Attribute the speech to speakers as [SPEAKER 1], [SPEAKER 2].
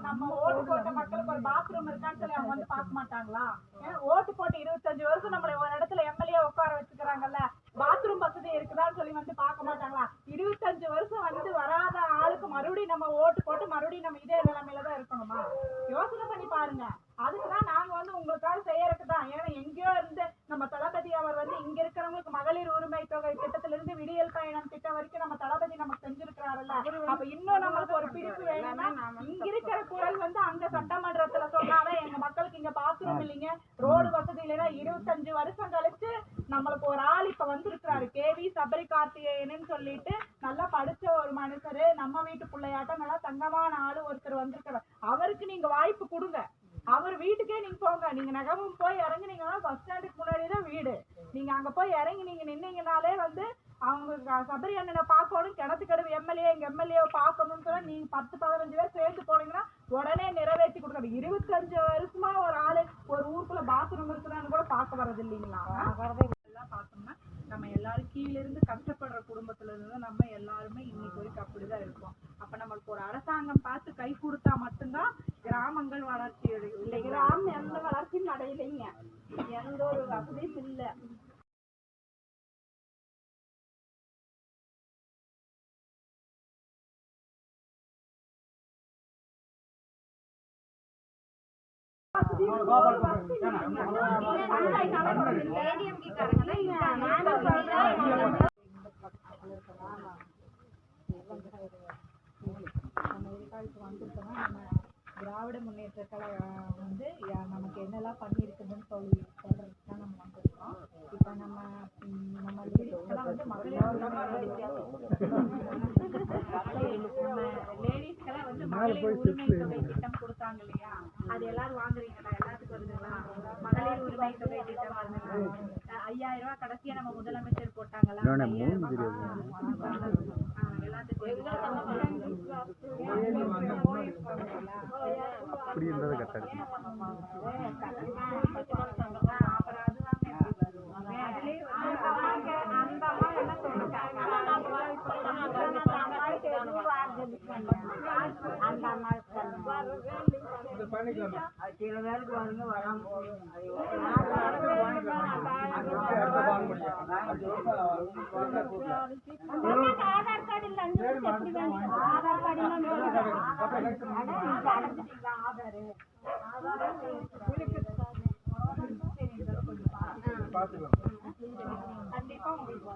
[SPEAKER 1] நம்ம ஓட்டு போட்ட மக்களுக்கு ஒரு பாத்ரூம் இருக்கான்னு சொல்லி அவங்க வந்து பார்க்க மாட்டாங்களா? ஓட்டு போட்டு 25 வருஷம் நம்மள ஒரு இடத்துல எம்எல்ஏ உட்கார வச்சுக்கிறாங்கல்ல, பாத்ரூம் வசதி இருக்குதான்னு சொல்லி வந்து பார்க்க மாட்டாங்களா? 25 வருஷம் வந்து வராத ஆளுக்கு மறுபடியும் நம்ம ஓட்டு போட்டு மறுபடியும் நம்ம இதே நிலைமையில தான் இருக்கணுமா? யோசனை பண்ணி பாருங்க. அதுக்குதான் நாங்க வந்து உங்களுக்காக செய்யறதுக்கு தான். ஏன்னா எங்கேயோ இருந்து நம்ம தளபதி அவர் வந்து இங்க இருக்கிறவங்களுக்கு மகளிர் உரிமை தொகை திட்டத்திலிருந்து விடியல் பயணம் திட்டம் வரைக்கும் நம்ம தளபதி நமக்கு செஞ்சிருக்கிறாருல்ல. அப்ப இன்னும் நம்மளுக்கு ஒரு பிடிப்பு வேணும்னா இங்க இருக்கிற குரல் வந்து அங்க சட்டமன்றத்துல சொன்னாவே எங்க மக்களுக்கு இங்க பாத்ரூம் இல்லைங்க, ரோடு வசதி இல்லைன்னா 25 வருஷம் கழிச்சு நம்மளுக்கு ஒரு ஆள் இப்ப வந்திருக்கிறாரு, கேவி சபரி கார்த்திகேயன்னு சொல்லிட்டு நல்லா படிச்ச ஒரு மனுஷரு, நம்ம வீட்டு பிள்ளையாட்டம் நல்லா தங்கமான ஆளு ஒருத்தர் வந்திருக்கிறார். அவருக்கு நீங்க வாய்ப்பு கொடுங்க. அவர் வீட்டுக்கே நீங்க போங்க. நீங்க நகமும் போய் இறங்குனீங்கன்னா பஸ் ஸ்டாண்டுக்கு முன்னாடிதான் வீடு. நீங்க அங்க போய் இறங்கி நீங்க நின்னீங்கனாலே வந்து அவங்க சபரி அண்ணனை பார்க்கணும், கிணத்துக்கடவு எம்எல்ஏ எங்க எம்எல்ஏ பார்க்கணும்னு சொன்னா நீங்க 10-15 பேர் சேர்ந்து போனீங்கன்னா உடனே நிறைவேற்றி கொடுக்குறாங்க. 25 வருஷமா ஒரு ஆளு ஒரு ஊருக்குள்ள பாத்ரூம் இருக்குதான்னு கூட பார்க்க வர்றது இல்லைங்களா? எல்லாம் பார்த்தோம்னா நம்ம எல்லாரும் கீழே இருந்து கஷ்டப்படுற குடும்பத்துல இருந்து நம்ம எல்லாருமே இன்னைக்கு வரைக்கும் அப்படிதான் இருக்கோம். அப்ப நம்மளுக்கு ஒரு அரசாங்கம் பார்த்து கை கொடுத்தா மட்டும்தான் கிராமங்கள் வளர்ச்சி இல்லை. கிராமம் எந்த வளர்ச்சியும் அடையலைங்க, எந்த ஒரு வசதியும் இல்லை. திராவிட முன்னேற்ற கழகம் வந்து நமக்கு என்னெல்லாம் பண்ணியிருக்குதுன்னு சொல்றதுக்கு தான் நம்ம வந்திருக்கோம். இப்ப நம்ம லேடிஸ்க்கெல்லாம் வந்து லேடிஸ்க்கெல்லாம் வந்து மகளிர் உரிமை தொகை திட்டம் கொடுத்தாங்க இல்லையா? அது எல்லாரும் வாங்குறீங்களா? எல்லாத்துக்கும் வருதுங்களா? மகளிர் உரிமை தொகை திட்டம் வருதுங்களா? 5000 ரூபாய் கடைசியா நம்ம முதலமைச்சர் போட்டாங்களா? ஆதார் கார்டு இல்ல, ஆதார் கார்டு கண்டிப்பா உங்களுக்கு